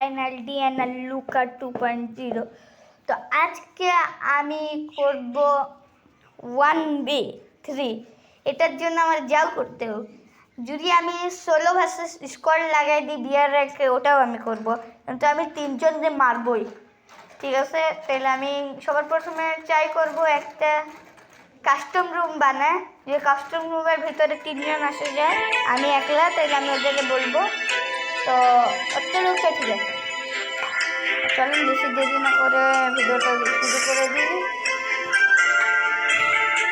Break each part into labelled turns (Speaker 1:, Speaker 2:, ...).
Speaker 1: NLD and Luca 2.0। তো আজকে আমি করব 1v3। এটার জন্য আমার যাও করতে হবে, যদি আমি সোলো ভার্সেস স্কোয়াড লাগাই দিই বিয়ার র্যাঙ্কে, ওটাও আমি করব, কিন্তু আমি তিনজনকে মারবই। ঠিক আছে, তাহলে আমি সবার প্রথমে ট্রাই করব একটা কাস্টম রুম বানায়, যে কাস্টম রুমের ভিতরে তিনজন আসে যায়, আমি একলা, তাহলে আমি ওদেরকে বলবো। তো অতটুকু ঠিক আছে, চলুন বেশি দেরি না করে ভিডিওটা শুরু করে দিই।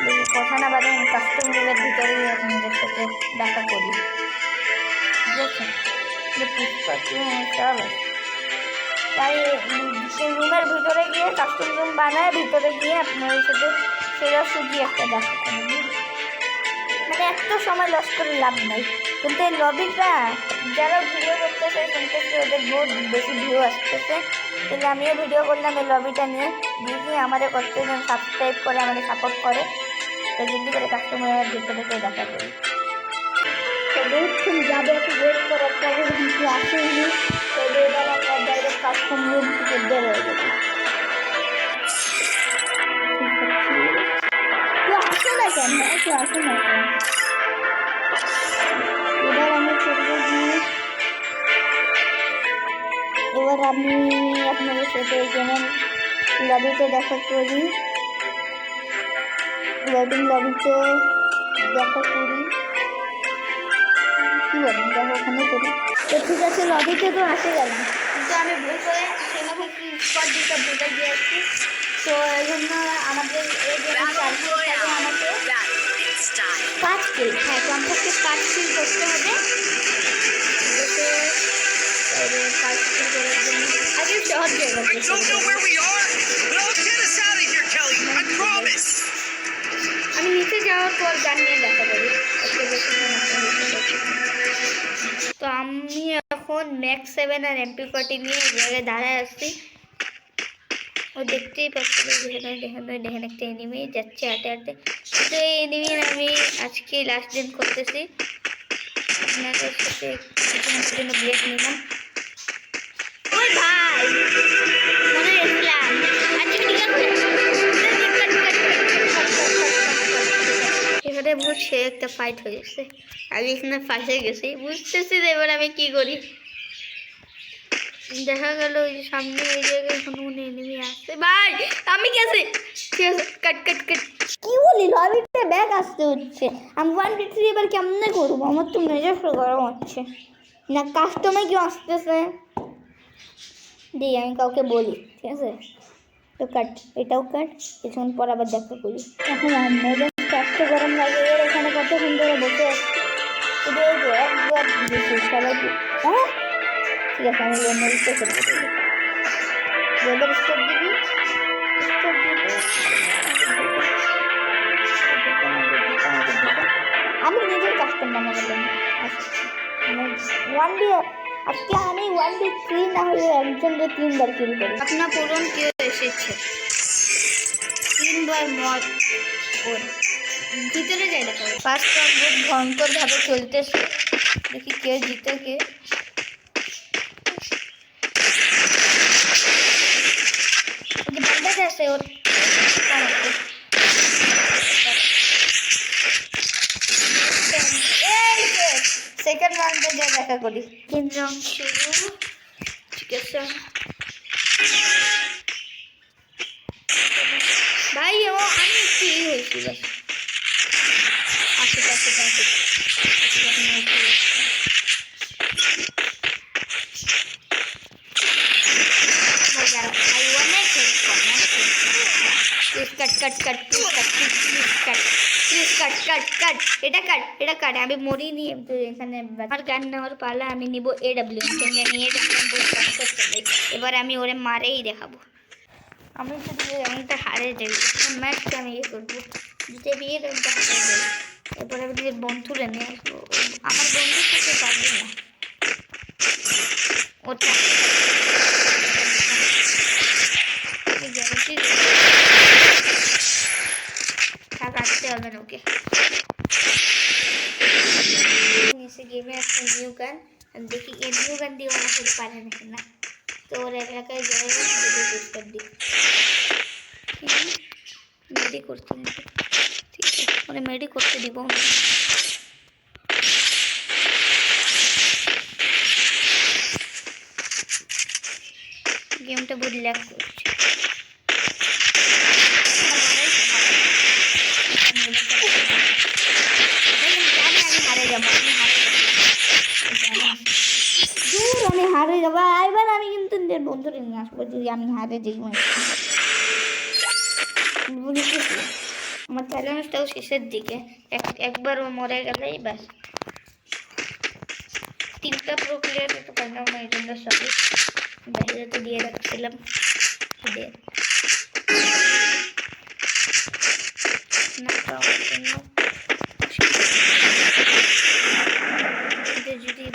Speaker 1: বেশি কথা না বাদে আমি কাস্টম রুমের ভিতরেই আপনাদের সাথে দেখা করি। ঠিক আছে, চলো তাই সেই রুমের ভিতরে গিয়ে কাস্টম রুম বানায়, ভিতরে গিয়ে আপনাদের সাথে সোজাসুজি একটা দেখা করি। মানে এত সময় লস করে লাভ নাই, কিন্তু এই লবিটা যারা ভিডিও করতেছে শুনতেছে ওদের বহুত বেশি ভিউ আসতেছে, তাহলে আমিও ভিডিও করলাম এই লবিটা নিয়ে। দেখি আমাদের কতজন সাবস্ক্রাইব করে, আমাদের সাপোর্ট করে, তো জলদি করে কাস্টমারের ভিতরে দেখা করি। তো বহুক্ষণ যাবে, একটু ওয়েট করার পরে কিন্তু আসেনি, তো এবার আমরা ডাইরেক্ট কাস্টম রুম থেকে বের হয়ে যাবো। আসো না কেন, একটু আসো না কেন। এবার আমি করবো কি, এবার আমি আপনাদের সাথে যেমন লবিতে দেখা করি, লবিতে দেখা করি, কি বলেন, দেখা ওখানে করি। তো ঠিক আছে, লবিতে তো আসে গেলাম, কিন্তু আমি ভুল করে সেখানে কি স্পট দিতে ভুলে গিয়েছি। তো এই জন্য আমাদের এই যে আমাকে 5 কিল, হ্যাঁ কমপক্ষে 5 কিল করতে হবে। আগে সহজ জায়গা, আমি নিচে যাওয়ার পর গান নিয়ে দেখা করি। তো আমি এখন ম্যাক্স 7 আর MP40 নিয়ে জায়গায় দাঁড়ায় আসছি। ও দেখতেই পাচ্ছি দেখেন একটা এনিমি যাচ্ছে হাঁটে হাঁটে। তো এই এনিমির আমি আজকে লাস্ট দিন করতেছি, আপনাদের সাথে কিছুক্ষণের জন্য ব্রেক নিলাম। ওই ভাই মনে রেখলাম এখানে বুঝছে একটা ফাইট হয়ে গেছে, আগে এখানে ফাঁসে গেছি, বুঝতেছি যে এবার আমি কি করি। দেখা গেল ওই যে সামনে এই জায়গায় কোনো এনিমি আসছে, ভাই আমি গেছি। ঠিক আছে, কাট কাট কাট। কি বলি, লবিতে ব্যাগ আসতে হচ্ছে, আমি 1v3 এবার কেমনে করবো, আমার তো মেজাজ গরম হচ্ছে না। কাস্টমে কেউ আসতেছে, দিই আমি কাউকে বলি, ঠিক আছে। তো কাট, এটাও কাট, কিছুক্ষণ পর আবার দেখা করি। এখন মেজাজ এত গরম লাগে, এর এখানে কতক্ষণ ধরে বসে আসছি, একবার দেখি সবাই। হ্যাঁ ঠিক আছে, আমি লেনে দিতে করবো, লেনের স্টেপ দিবি, আমি নিজের কাস্টম বানাবো। আজকে আমি 1v3 না হলে একজনকে 3বার কিল করি। আপনার পূরণ কেউ এসেছে 3বার মত ওর ভিতরে যাই দেখা। ফার্স্ট রাউন্ড বহুত ভয়ঙ্কর ভাবে চলতেছে, দেখি কে জিতে কে। আছে ওর সেকেন্ড রাউন্ডে যা দেখা করি। 3 রাউন্ড শুরু, ঠিক আছে ভাই। ও আমি কি হয়েছিল আশেপাশে এটা কাট আমি মরি নি। এখানে আমার গান নেওয়ার পালা, আমি নিব AWM। নিয়ে এবার আমি ওরে মারেই দেখাবো। আমি যদি রাউন্ডটা হারে যাই, ম্যাচটা আমি ইয়ে করবো, জিতে বিয়ে রাউন্ডটা হারে যাই, এরপরে আমি নিজের বন্ধুরা নিয়ে আসবো। আমার বন্ধুর সাথে পারবে না ওটা, কাটতে হবে না ওকে। গেমে একটা নিউ গান, দেখি এই নিউ গান দিয়ে আমার সাথে পারে নাকি না। তোর এলাকায় যাই চেষ্টা দিই মেডি করতে দিতে, ঠিক আছে মানে মেডি করতে দিব। গেমটা বহুত ল্যাগ করছে। আমি হারে যাবো এবার। আমি কিন্তু বন্ধুরে নিয়ে আসবো যদি আমি হারে যাই। বুঝেছি আমার চ্যালেঞ্জটাও শেষের দিকে, একবার ও মরে গেলেই ব্যাস। 3টা প্রক্রিয়া তো পারলাম না, এই জন্য সবই বাইরেতে দিয়ে রাখছিলাম। না পাওয়ার জন্য যদি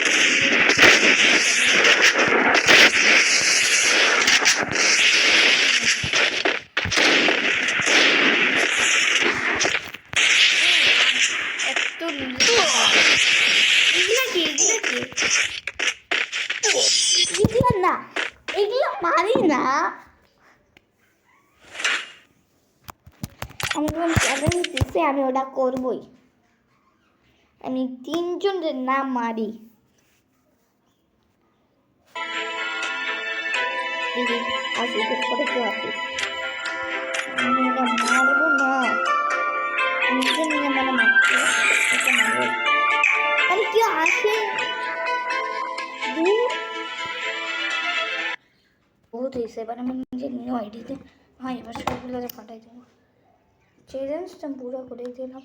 Speaker 1: না এগুলো মারি না। আমি যখন চ্যালেঞ্জ দিচ্ছি আমি ওটা করবই। আমি 3 জনের নাম মারি। আসি করে কেউ আসি, আমি ওটা মারবো না। নিজে নিয়ে মানে মারছি আমি কেউ আসে বহুত হয়েছে। এবার আমি নিজে নিয়ে আইডিতে হয় এবার সবগুলো ফাটাই দেবো। চ্যালেঞ্জটা পুরো করে দিলাম।